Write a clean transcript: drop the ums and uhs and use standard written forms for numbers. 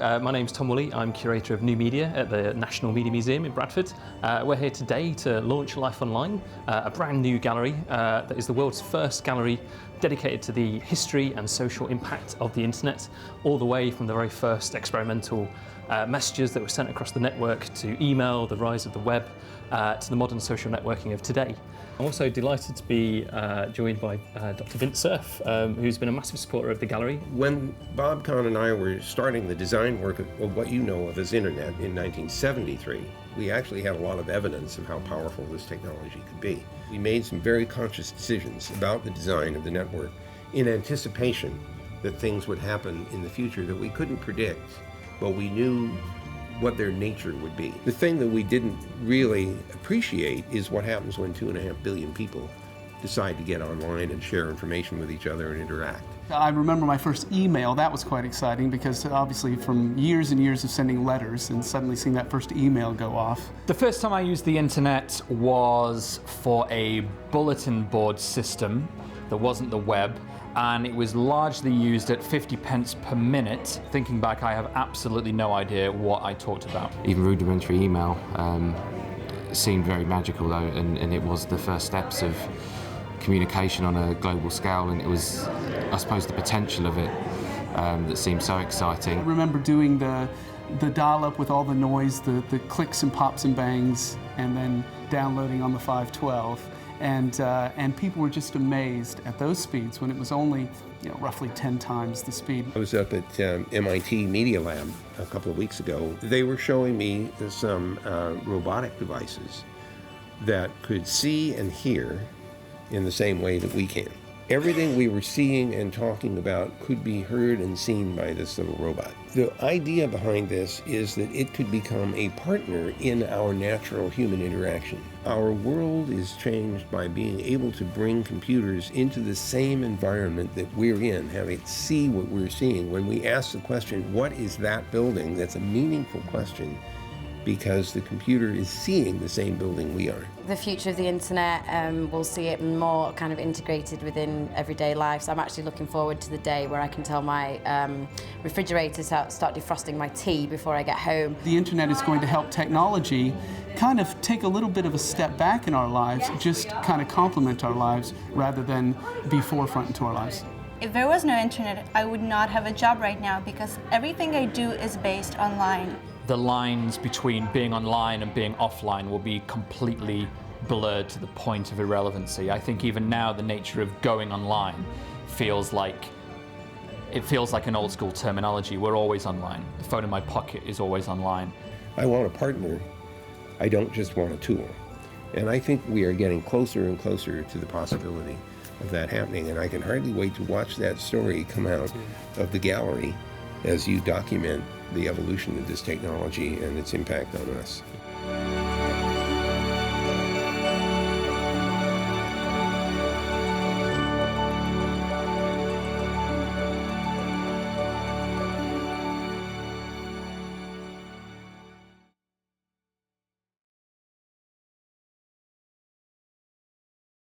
my name's Tom Woolley. I'm curator of new media at the National Media Museum in Bradford. We're here today to launch Life Online, a brand new gallery that is the world's first gallery dedicated to the history and social impact of the internet, all the way from the very first experimental messages that were sent across the network to email, the rise of the web, to the modern social networking of today. I'm also delighted to be joined by Dr. Vint Cerf, who's been a massive supporter of the gallery. When Bob Kahn and I were starting the design work of what you know of as internet in 1973, we actually had a lot of evidence of how powerful this technology could be. We made some very conscious decisions about the design of the network in anticipation that things would happen in the future that we couldn't predict, but we knew what their nature would be. The thing that we didn't really appreciate is what happens when 2.5 billion people decide to get online and share information with each other and interact. I remember my first email. That was quite exciting because obviously from years and years of sending letters and suddenly seeing that first email go off. The first time I used the internet was for a bulletin board system that wasn't the web, and it was largely used at 50 pence per minute. Thinking back, I have absolutely no idea what I talked about. Even rudimentary email seemed very magical though, and it was the first steps of communication on a global scale, and it was, I suppose, the potential of it that seemed so exciting. I remember doing the dial-up with all the noise, the clicks and pops and bangs, and then downloading on the 512. And people were just amazed at those speeds when it was only, roughly 10 times the speed. I was up at MIT Media Lab a couple of weeks ago. They were showing me some robotic devices that could see and hear in the same way that we can. Everything we were seeing and talking about could be heard and seen by this little robot. The idea behind this is that it could become a partner in our natural human interaction. Our world is changed by being able to bring computers into the same environment that we're in, have it see what we're seeing. When we ask the question, what is that building? That's a meaningful question, because the computer is seeing the same building we are. The future of the internet, we'll see it more kind of integrated within everyday life. So I'm actually looking forward to the day where I can tell my refrigerator to start defrosting my tea before I get home. The internet is going to help technology kind of take a little bit of a step back in our lives, just kind of complement our lives rather than be forefront into our lives. If there was no internet, I would not have a job right now because everything I do is based online. The lines between being online and being offline will be completely blurred to the point of irrelevancy. I think even now the nature of going online feels like an old school terminology. We're always online. The phone in my pocket is always online. I want a partner. I don't just want a tool. And I think we are getting closer and closer to the possibility of that happening. And I can hardly wait to watch that story come out of the gallery as you document the evolution of this technology and its impact on us.